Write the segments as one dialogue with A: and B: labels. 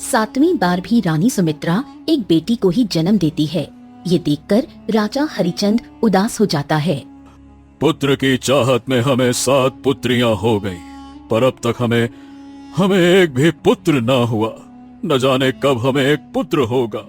A: 7वीं बार भी रानी सुमित्रा एक बेटी को ही जन्म देती है। ये देखकर राजा हरिचंद उदास हो जाता है।
B: पुत्र की चाहत में हमें 7 पुत्रियां हो गई, पर अब तक हमें एक भी पुत्र ना हुआ। न जाने कब हमें एक पुत्र होगा।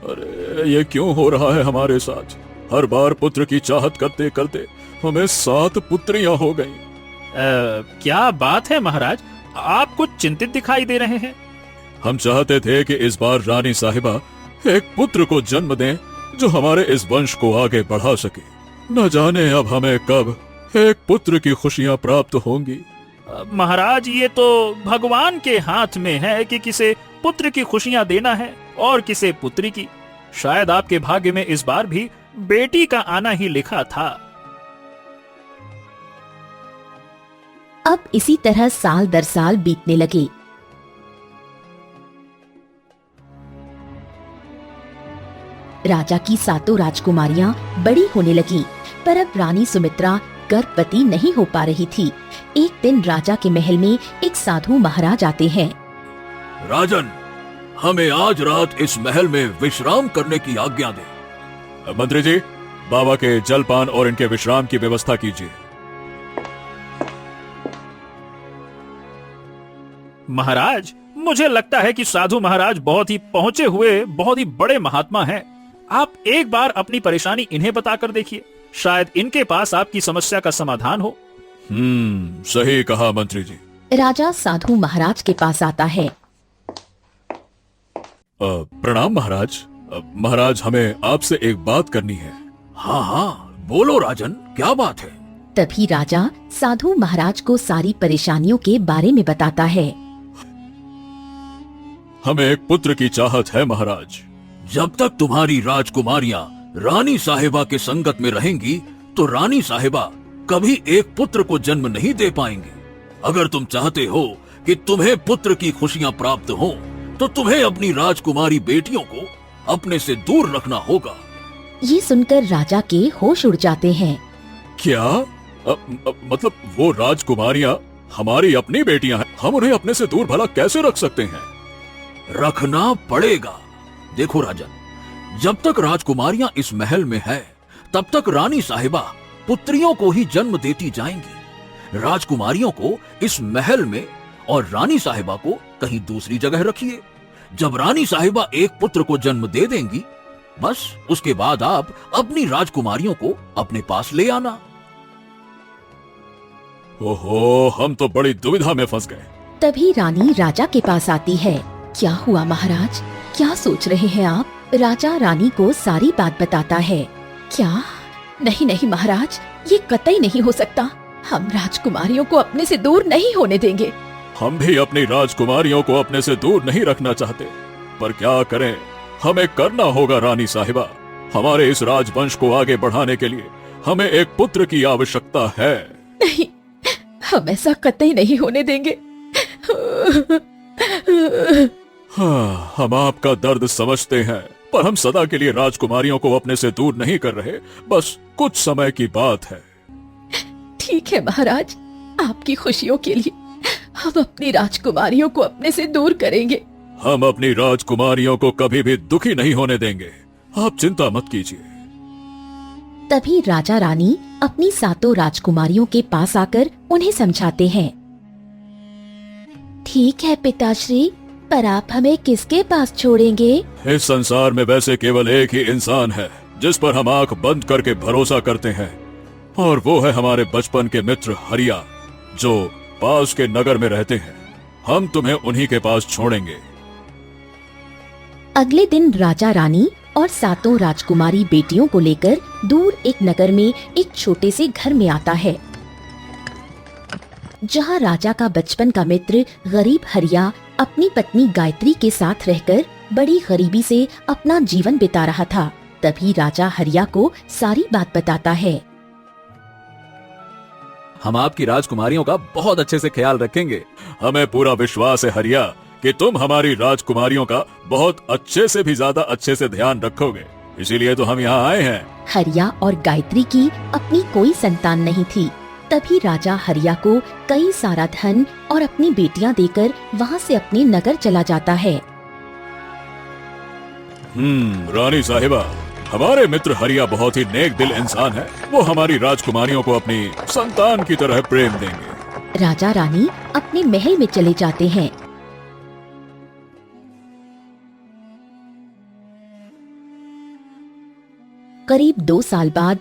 B: अरे ये क्यों हो रहा है हमारे साथ? हर बार पुत्र की चाहत करते करते हमें 7 पुत्रियां हो गई।
C: क्या बात है महाराज, आप कुछ चिंतित दिखाई दे रहे हैं।
B: हम चाहते थे कि इस बार रानी साहिबा एक पुत्र को जन्म दें जो हमारे इस वंश को आगे बढ़ा सके। न जाने अब हमें कब एक पुत्र की खुशियां प्राप्त होंगी।
C: महाराज, ये तो भगवान के हाथ में है कि किसे पुत्र की खुशियां देना है और किसे पुत्री की। शायद आपके भाग्य में इस बार भी बेटी का आना ही लिखा था।
A: अब इसी तरह साल दर साल बीतने लगे। राजा की 7 राजकुमारियां बड़ी होने लगी, पर अब रानी सुमित्रा गर्भवती नहीं हो पा रही थी। एक दिन राजा के महल में एक साधु महाराज आते हैं।
B: राजन, हमें आज रात इस महल में विश्राम करने की आज्ञा दे। मंत्री जी, बाबा के जलपान और इनके विश्राम की व्यवस्था कीजिए।
C: महाराज, मुझे लगता है कि साधु महाराज बहुत ही पहुंचे हुए, बहुत ही बड़े महात्मा हैं। आप एक बार अपनी परेशानी इन्हें बताकर देखिए, शायद इनके पास आपकी समस्या का समाधान हो।
B: सही कहा मंत्री जी।
A: राजा साधु महाराज के पास आता है।
B: प्रणाम महाराज। महाराज, हमें आपसे एक बात करनी है। हाँ हाँ, बोलो राजन, क्या बात है?
A: तभी राजा साधु महाराज को सारी परेशानियों के बारे में बताता है।
B: हमें एक पुत्र की चाहत है महाराज। जब तक तुम्हारी राजकुमारियां रानी साहिबा के संगत में रहेंगी तो रानी साहिबा कभी एक पुत्र को जन्म नहीं दे पाएंगी। अगर तुम चाहते हो कि तुम्हें पुत्र की खुशियां प्राप्त हो तो तुम्हें अपनी राजकुमारी बेटियों को अपने से दूर रखना होगा।
A: ये सुनकर राजा के होश उड़ जाते हैं।
B: क्या? मतलब वो राजकुमारियां हमारी अपनी बेटियां हैं, हम उन्हें अपने से दूर भला कैसे रख सकते हैं? रखना पड़ेगा। देखो राजन, जब तक राजकुमारियां इस महल में है तब तक रानी साहिबा पुत्रियों को ही जन्म देती जाएंगी। राजकुमारियों को इस महल में और रानी साहिबा को कहीं दूसरी जगह रखिए। जब रानी साहिबा एक पुत्र को जन्म दे देंगी, बस उसके बाद आप अपनी राजकुमारियों को अपने पास ले आना। ओहो, हम तो बड़ी दुविधा में फंस गए।
A: तभी रानी राजा के पास आती है। क्या हुआ महाराज, क्या सोच रहे हैं आप? राजा रानी को सारी बात बताता है। क्या? नहीं नहीं महाराज, ये कतई नहीं हो सकता। हम राजकुमारियों को अपने से दूर नहीं होने देंगे।
B: हम भी अपनी राजकुमारियों को अपने से दूर नहीं रखना चाहते, पर क्या करें, हमें करना होगा रानी साहिबा। हमारे इस राजवंश को आगे बढ़ाने के लिए हमें एक पुत्र की आवश्यकता है।
A: नहीं, हम ऐसा कतई नहीं होने देंगे।
B: हाँ, हम आपका दर्द समझते हैं, पर हम सदा के लिए राजकुमारियों को अपने से दूर नहीं कर रहे, बस कुछ समय की बात है।
A: ठीक है महाराज, आपकी खुशियों के लिए हम अपनी राजकुमारियों को अपने से दूर करेंगे।
B: हम अपनी राजकुमारियों को कभी भी दुखी नहीं होने देंगे, आप चिंता मत कीजिए।
A: तभी राजा रानी अपनी 7 राजकुमारियों के पास आकर उन्हें समझाते हैं। ठीक है पिताश्री, पर आप हमें किसके पास छोड़ेंगे?
B: इस संसार में वैसे केवल एक ही इंसान है जिस पर हम आंख बंद करके भरोसा करते हैं, और वो है हमारे बचपन के मित्र हरिया, जो पास के नगर में रहते हैं। हम तुम्हें उन्हीं के पास छोड़ेंगे।
A: अगले दिन राजा रानी और 7 राजकुमारी बेटियों को लेकर दूर एक नगर में एक छोटे से घर में आता है, जहाँ राजा का बचपन का मित्र गरीब हरिया अपनी पत्नी गायत्री के साथ रहकर बड़ी गरीबी से अपना जीवन बिता रहा था। तभी राजा हरिया को सारी बात बताता है।
B: हम आपकी राजकुमारियों का बहुत अच्छे से ख्याल रखेंगे। हमें पूरा विश्वास है हरिया कि तुम हमारी राजकुमारियों का बहुत अच्छे से भी ज्यादा अच्छे से ध्यान रखोगे। इसीलिए तो हम यहाँ आए हैं।
A: हरिया और गायत्री की अपनी कोई संतान नहीं थी। तभी राजा हरिया को कई सारा धन और अपनी बेटियां देकर वहाँ से अपने नगर चला जाता है।
B: रानी साहिबा, हमारे मित्र हरिया बहुत ही नेक दिल इंसान है। वो हमारी राजकुमारियों को अपनी संतान की तरह प्रेम देंगे।
A: राजा रानी अपने महल में चले जाते हैं। करीब 2 साल बाद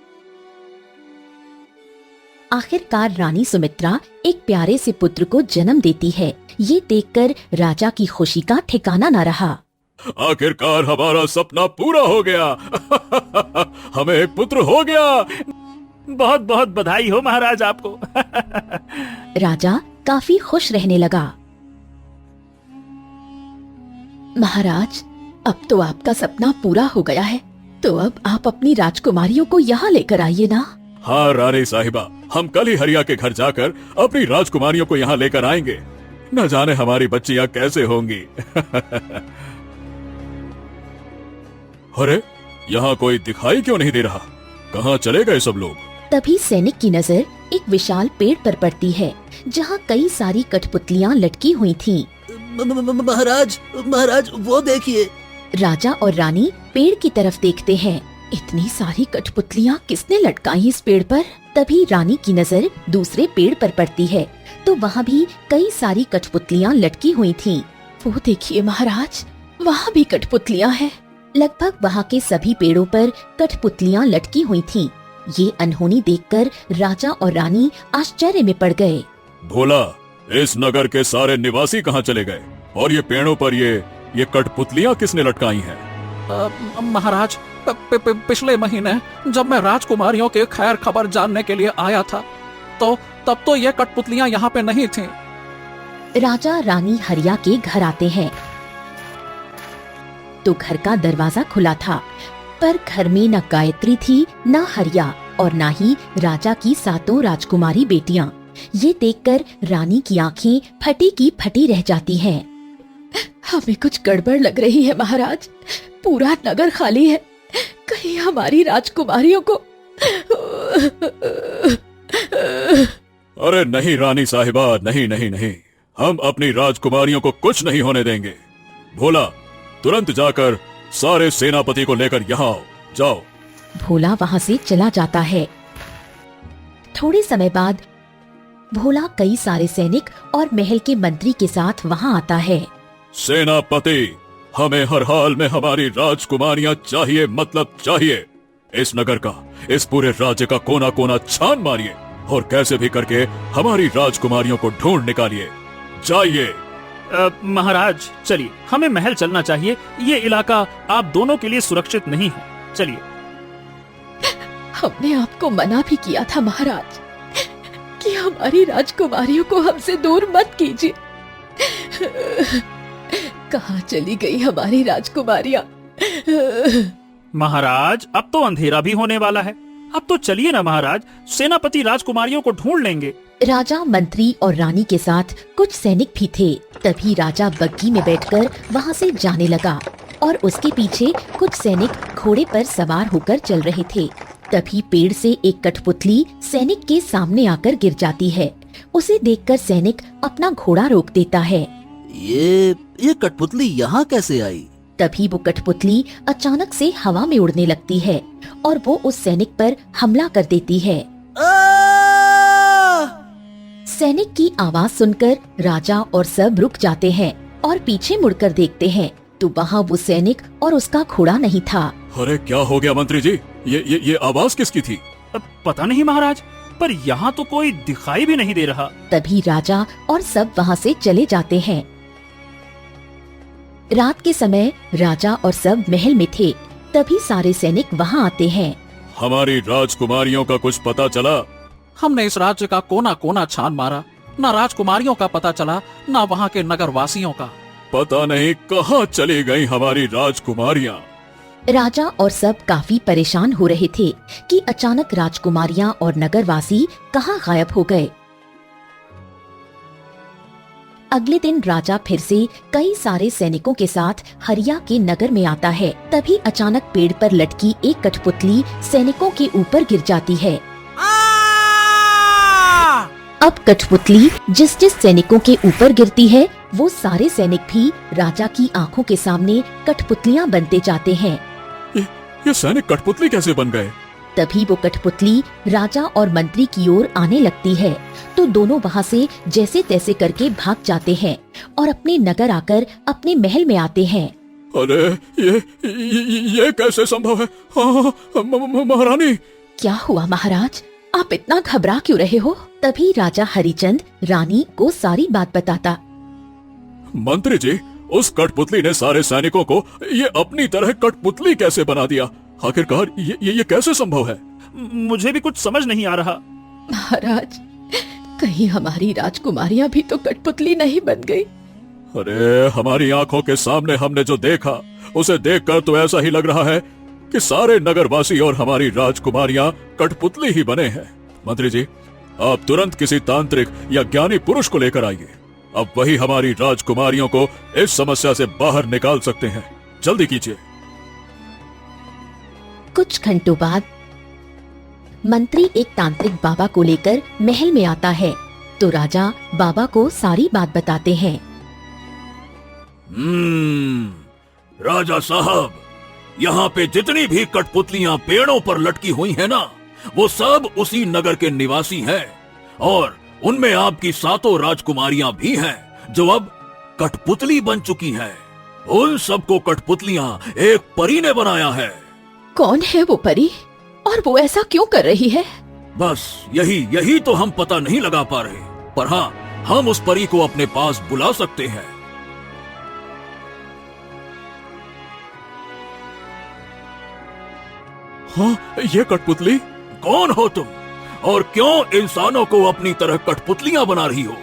A: आखिरकार रानी सुमित्रा एक प्यारे से पुत्र को जन्म देती है। ये देखकर राजा की खुशी का ठिकाना न रहा।
B: आखिरकार हमारा सपना पूरा हो गया। हमें एक पुत्र हो गया।
C: बहुत बहुत बधाई हो महाराज आपको।
A: राजा काफी खुश रहने लगा। महाराज, अब तो आपका सपना पूरा हो गया है, तो अब आप अपनी राजकुमारियों को यहाँ लेकर आइए ना।
B: हाँ रानी साहिबा, हम कल ही हरिया के घर जाकर अपनी राजकुमारियों को यहाँ लेकर आएंगे। न जाने हमारी बच्चियाँ कैसे होंगी। अरे, यहाँ कोई दिखाई क्यों नहीं दे रहा? कहाँ चले गए सब लोग?
A: तभी सैनिक की नजर एक विशाल पेड़ पर पड़ती है, जहाँ कई सारी कठपुतलियाँ लटकी हुई थीं।
D: महाराज, महाराज वो देखिए।
A: राजा और रानी पेड़ की तरफ देखते हैं। इतनी सारी कठपुतलियाँ किसने लटकाई इस पेड़ पर? तभी रानी की नजर दूसरे पेड़ पर पड़ती है, तो वहाँ भी कई सारी कठपुतलियाँ लटकी हुई थीं। वो देखिए महाराज, वहाँ भी कठपुतलियाँ हैं। लगभग वहाँ के सभी पेड़ों पर कठपुतलियाँ लटकी हुई थीं। ये अनहोनी देखकर राजा और रानी आश्चर्य में पड़ गए।
B: भोला, इस नगर के सारे निवासी कहाँ चले गए? और ये पेड़ों पर ये कठपुतलियाँ किसने लटकाई हैं?
D: महाराज, पिछले महीने जब मैं राजकुमारियों के खैर खबर जानने के लिए आया था, तो तब तो ये कठपुतलियाँ यहाँ पे नहीं थीं।
A: राजा रानी हरिया के घर आते हैं तो घर का दरवाजा खुला था, पर घर में न गायत्री थी, न हरिया, और न ही राजा की 7 राजकुमारी बेटियां। ये देखकर रानी की आंखें फटी की फटी रह जाती हैं। हमें कुछ गड़बड़ लग रही है महाराज, पूरा नगर खाली है, कहीं हमारी राजकुमारियों को।
B: अरे नहीं रानी साहिबा, नहीं नहीं नहीं, हम अपनी राजकुमारियों को कुछ नहीं होने देंगे। भोला, तुरंत जाकर सारे सेनापति को लेकर यहाँ आओ, जाओ।
A: भोला वहाँ से चला जाता है। थोड़े समय बाद भोला कई सारे सैनिक और महल के मंत्री के साथ वहाँ आता है।
B: सेनापति, हमें हर हाल में हमारी राजकुमारियां चाहिए, मतलब चाहिए। इस नगर का, इस पूरे राज्य का कोना कोना छान मारिए और कैसे भी करके हमारी राजकुमारियों को ढूंढ निकालिए। जाइए।
C: महाराज चलिए, हमें महल चलना चाहिए। ये इलाका आप दोनों के लिए सुरक्षित नहीं है। चलिए।
A: हमने आपको मना भी किया था महाराज कि हमारी राजकुमारियों को हमसे दूर मत कीजिए। कहाँ चली गई हमारी राजकुमारियाँ?
C: महाराज, अब तो अंधेरा भी होने वाला है, अब तो चलिए ना महाराज, सेनापति राजकुमारियों को ढूंढ लेंगे।
A: राजा, मंत्री और रानी के साथ कुछ सैनिक भी थे। तभी राजा बग्गी में बैठकर वहाँ से जाने लगा और उसके पीछे कुछ सैनिक घोड़े पर सवार होकर चल रहे थे। तभी पेड़ से एक कठपुतली सैनिक के सामने आकर गिर जाती है। उसे देखकर सैनिक अपना घोड़ा रोक देता है।
D: ये कठपुतली यहाँ कैसे आई?
A: तभी वो कठपुतली अचानक से हवा में उड़ने लगती है और वो उस सैनिक पर हमला कर देती है। सैनिक की आवाज सुनकर राजा और सब रुक जाते हैं और पीछे मुड़कर देखते हैं तो वहाँ वो सैनिक और उसका घोड़ा नहीं था।
B: अरे क्या हो गया मंत्री जी? ये आवाज किसकी थी?
C: पता नहीं महाराज, पर यहाँ तो कोई दिखाई भी नहीं दे रहा।
A: तभी राजा और सब वहाँ से चले जाते हैं। रात के समय राजा और सब महल में थे। तभी सारे सैनिक वहाँ आते हैं।
B: हमारी राजकुमारियों का कुछ पता चला?
D: हमने इस राज्य का कोना कोना छान मारा, न राजकुमारियों का पता चला, न वहाँ के नगर वासियों का।
B: पता नहीं कहाँ चली गई हमारी राजकुमारियाँ।
A: राजा और सब काफी परेशान हो रहे थे कि अचानक राजकुमारियाँ और नगरवासी कहाँ गायब हो गए। अगले दिन राजा फिर से कई सारे सैनिकों के साथ हरिया के नगर में आता है। तभी अचानक पेड़ पर लटकी एक कठपुतली सैनिकों के ऊपर गिर जाती है। अब कठपुतली जिस जिस सैनिकों के ऊपर गिरती है वो सारे सैनिक भी राजा की आंखों के सामने कठपुतलियां बनते जाते हैं।
B: ये सैनिक कठपुतली कैसे बन गए?
A: तभी वो कठपुतली राजा और मंत्री की ओर आने लगती है तो दोनों वहाँ से जैसे तैसे करके भाग जाते हैं और अपने नगर आकर अपने महल में आते हैं।
B: अरे ये कैसे संभव है? हाँ, महारानी।
A: क्या हुआ महाराज, आप इतना घबरा क्यों रहे हो? तभी राजा हरिचंद रानी को सारी बात बताता।
B: मंत्री जी, उस कठपुतली ने सारे सैनिकों को ये अपनी तरह कठपुतली कैसे बना दिया? आखिरकार ये कैसे संभव है?
C: मुझे भी कुछ समझ नहीं आ रहा।
A: महाराज, कहीं हमारी राजकुमारियां भी तो कठपुतली नहीं बन गई?
B: अरे हमारी आंखों के सामने हमने जो देखा उसे देखकर तो ऐसा ही लग रहा है कि सारे नगरवासी और हमारी राजकुमारियां कठपुतली ही बने हैं। मंत्री जी, आप तुरंत किसी तांत्रिक या ज्ञानी पुरुष को लेकर आइए। अब वही हमारी राजकुमारियों को इस समस्या से बाहर निकाल सकते हैं। जल्दी कीजिए।
A: कुछ घंटों बाद मंत्री एक तांत्रिक बाबा को लेकर महल में आता है तो राजा बाबा को सारी बात बताते हैं।
B: राजा साहब, यहाँ पे जितनी भी कठपुतलियां पेड़ों पर लटकी हुई हैं ना, वो सब उसी नगर के निवासी हैं और उनमें आपकी 7 राजकुमारियां भी हैं जो अब कठपुतली बन चुकी हैं। उन सबको कठपुतलियां एक परी ने बनाया है।
A: कौन है वो परी और वो ऐसा क्यों कर रही है?
B: बस यही तो हम पता नहीं लगा पा रहे, पर हाँ, हम उस परी को अपने पास बुला सकते हैं। हाँ, ये कठपुतली? कौन हो तुम और क्यों इंसानों को अपनी तरह कठपुतलियां बना रही हो?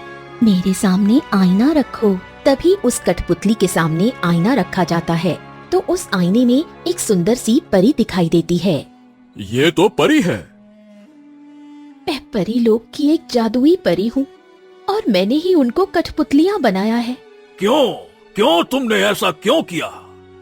A: मेरे सामने आईना रखो। तभी उस कठपुतली के सामने आईना रखा जाता है तो उस आईने में एक सुंदर सी परी दिखाई देती है।
B: ये तो परी है।
A: मैं परी लोक की एक जादुई परी हूँ और मैंने ही उनको कठपुतलियाँ बनाया है।
B: क्यों तुमने ऐसा क्यों किया?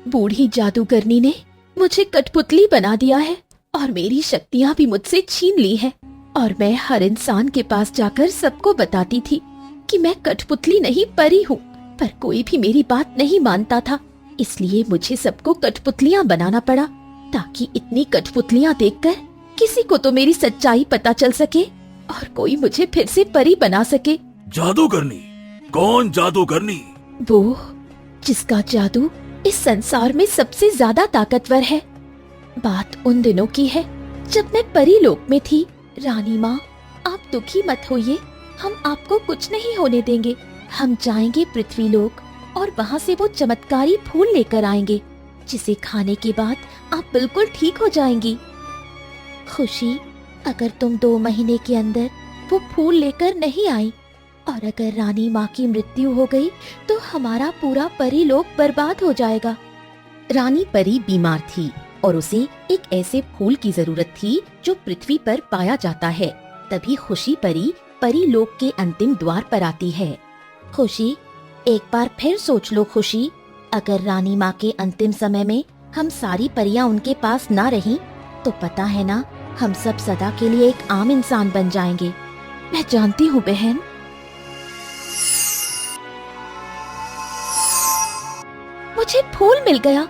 A: बूढ़ी जादूगरनी ने मुझे कठपुतली बना दिया है और मेरी शक्तियाँ भी मुझसे छीन ली है और मैं हर इंसान के पास जाकर सबको बताती थी कि मैं कठपुतली नहीं परी हूँ, पर कोई भी मेरी बात नहीं मानता था। इसलिए मुझे सबको कठपुतलियाँ बनाना पड़ा ताकि इतनी कठपुतलियाँ देखकर किसी को तो मेरी सच्चाई पता चल सके और कोई मुझे फिर से परी बना सके।
B: जादूगरनी? कौन जादूगरनी?
A: वो जिसका जादू इस संसार में सबसे ज्यादा ताकतवर है। बात उन दिनों की है जब मैं परी लोक में थी। रानी माँ, आप दुखी मत होइए, हम आपको कुछ नहीं होने देंगे। हम जाएंगे पृथ्वी लोक और वहाँ से वो चमत्कारी फूल लेकर आएंगे जिसे खाने के बाद आप बिल्कुल ठीक हो जाएंगी। खुशी, अगर तुम 2 महीने के अंदर वो फूल लेकर नहीं आई और अगर रानी माँ की मृत्यु हो गई तो हमारा पूरा परी लोक बर्बाद हो जाएगा। रानी परी बीमार थी और उसे एक ऐसे फूल की जरूरत थी जो पृथ्वी पर पाया जाता है। तभी खुशी परी लोक के अंतिम द्वार पर आती है। खुशी, एक बार फिर सोच लो खुशी, अगर रानी माँ के अंतिम समय में हम सारी परियां उनके पास ना रहीं तो पता है ना, हम सब सदा के लिए एक आम इंसान बन जाएंगे। मैं जानती हूँ बहन। मुझे फूल मिल गया।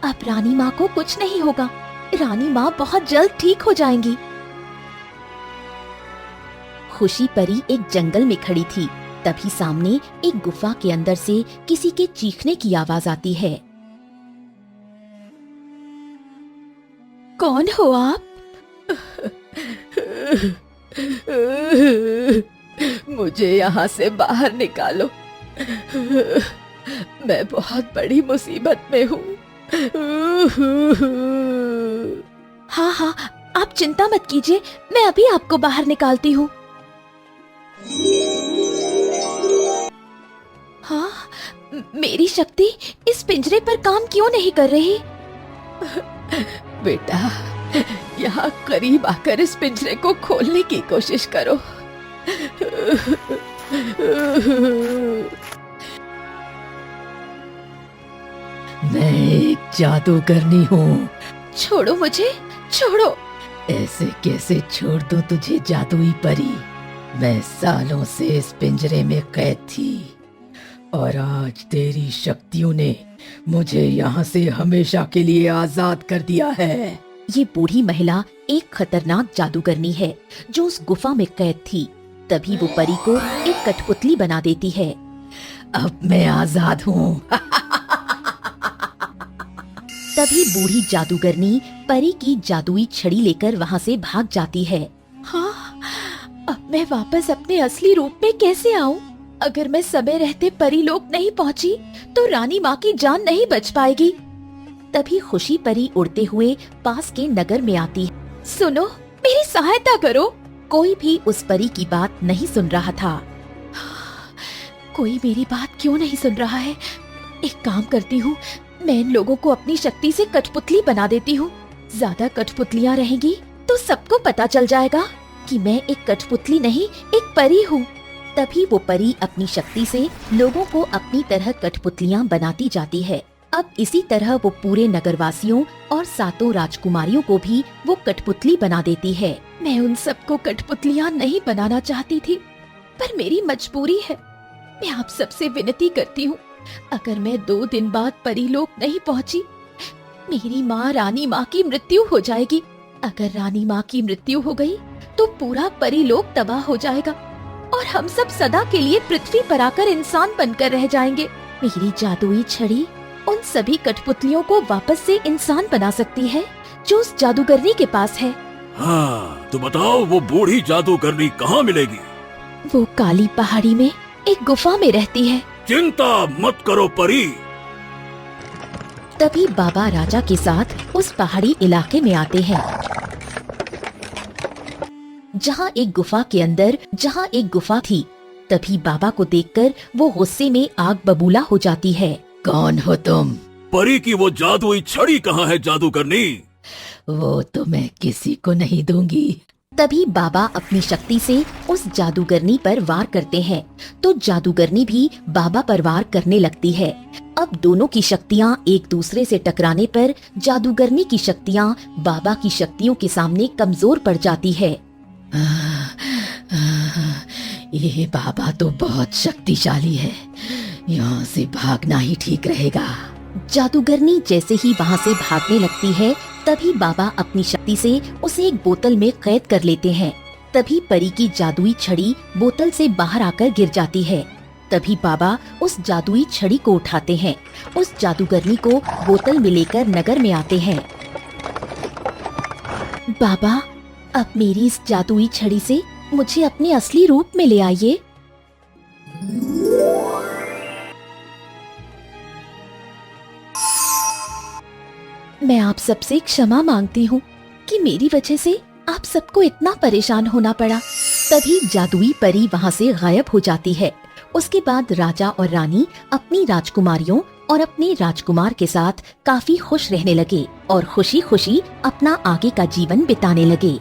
A: अब रानी माँ को कुछ नहीं होगा। रानी माँ बहुत जल्द ठीक हो जाएंगी। खुशी परी एक जंगल में खड़ी थी। तभी सामने एक गुफा के अंदर से किसी के चीखने की आवाज आती है। कौन हो आप? मुझे यहाँ से बाहर निकालो। मैं बहुत बड़ी मुसीबत में हूँ। हाँ हाँ, आप चिंता मत कीजिए, मैं अभी आपको बाहर निकालती हूँ। हाँ, मेरी शक्ति इस पिंजरे पर काम क्यों नहीं कर रही? बेटा, यहाँ करीब आकर इस पिंजरे को खोलने की कोशिश करो।
E: जादूगरनी हूँ।
A: छोड़ो मुझे, छोड़ो।
E: ऐसे कैसे छोड़ दूं तुझे जादुई परी? मैं सालों से इस पिंजरे में कैद थी और आज तेरी शक्तियों ने मुझे यहाँ से हमेशा के लिए आजाद कर दिया है।
A: ये बूढ़ी महिला एक खतरनाक जादूगरनी है जो उस गुफा में कैद थी। तभी वो परी को एक कठपुतली बना देती है।
E: अब मैं आजाद हूँ।
A: तभी बूढ़ी जादूगरनी परी की जादुई छड़ी लेकर वहाँ से भाग जाती है। हाँ, अब मैं वापस अपने असली रूप में कैसे आऊँ? अगर मैं समय रहते परी लोक नहीं पहुँची तो रानी माँ की जान नहीं बच पाएगी। तभी खुशी परी उड़ते हुए पास के नगर में आती है। सुनो, मेरी सहायता करो। कोई भी उस परी की बात नहीं सुन रहा था। कोई मेरी बात क्यों नहीं सुन रहा है? एक काम करती हूँ, मैं इन लोगों को अपनी शक्ति से कठपुतली बना देती हूँ। ज्यादा कठपुतलियाँ रहेंगी तो सबको पता चल जाएगा कि मैं एक कठपुतली नहीं, एक परी हूँ। तभी वो परी अपनी शक्ति से लोगों को अपनी तरह कठपुतलियाँ बनाती जाती है। अब इसी तरह वो पूरे नगरवासियों और 7 राजकुमारियों को भी वो कठपुतली बना देती है। मैं उन सबको कठपुतलियाँ नहीं बनाना चाहती थी, पर मेरी मजबूरी है। मैं आप सबसे विनती करती हूँ, अगर मैं 2 दिन बाद परीलोक नहीं पहुँची, मेरी माँ रानी माँ की मृत्यु हो जाएगी। अगर रानी माँ की मृत्यु हो गई तो पूरा परीलोक तबाह हो जाएगा और हम सब सदा के लिए पृथ्वी पर आकर इंसान बनकर रह जाएंगे। मेरी जादुई छड़ी उन सभी कठपुतलियों को वापस से इंसान बना सकती है जो उस जादूगरनी के पास है।
B: हाँ, तो बताओ वो बूढ़ी जादूगरनी कहाँ मिलेगी?
A: वो काली पहाड़ी में एक गुफा में रहती है।
B: चिंता मत करो परी।
A: तभी बाबा राजा के साथ उस पहाड़ी इलाके में आते हैं, जहाँ एक गुफा थी। तभी बाबा को देखकर वो गुस्से में आग बबूला हो जाती है।
E: कौन हो तुम?
B: परी की वो जादुई छड़ी कहाँ है जादूगरनी?
E: वो तो मैं किसी को नहीं दूंगी।
A: तभी बाबा अपनी शक्ति से उस जादूगरनी पर वार करते हैं, तो जादूगरनी भी बाबा पर वार करने लगती है। अब दोनों की शक्तियाँ एक दूसरे से टकराने पर जादूगरनी की शक्तियाँ बाबा की शक्तियों के सामने कमजोर पड़ जाती है।
E: ये बाबा तो बहुत शक्तिशाली है, यहाँ से भागना ही ठीक रहेगा।
A: जादूगरनी जैसे ही वहाँ से भागने लगती है, तभी बाबा अपनी शक्ति से उसे एक बोतल में कैद कर लेते हैं। तभी परी की जादुई छड़ी बोतल से बाहर आकर गिर जाती है। तभी बाबा उस जादुई छड़ी को उठाते हैं, उस जादूगरनी को बोतल में लेकर नगर में आते हैं। बाबा, अब मेरी इस जादुई छड़ी से मुझे अपने असली रूप में ले आइए। मैं आप सबसे क्षमा मांगती हूँ कि मेरी वजह से आप सबको इतना परेशान होना पड़ा। तभी जादुई परी वहाँ से गायब हो जाती है। उसके बाद राजा और रानी अपनी राजकुमारियों और अपने राजकुमार के साथ काफी खुश रहने लगे और खुशी खुशी अपना आगे का जीवन बिताने लगे।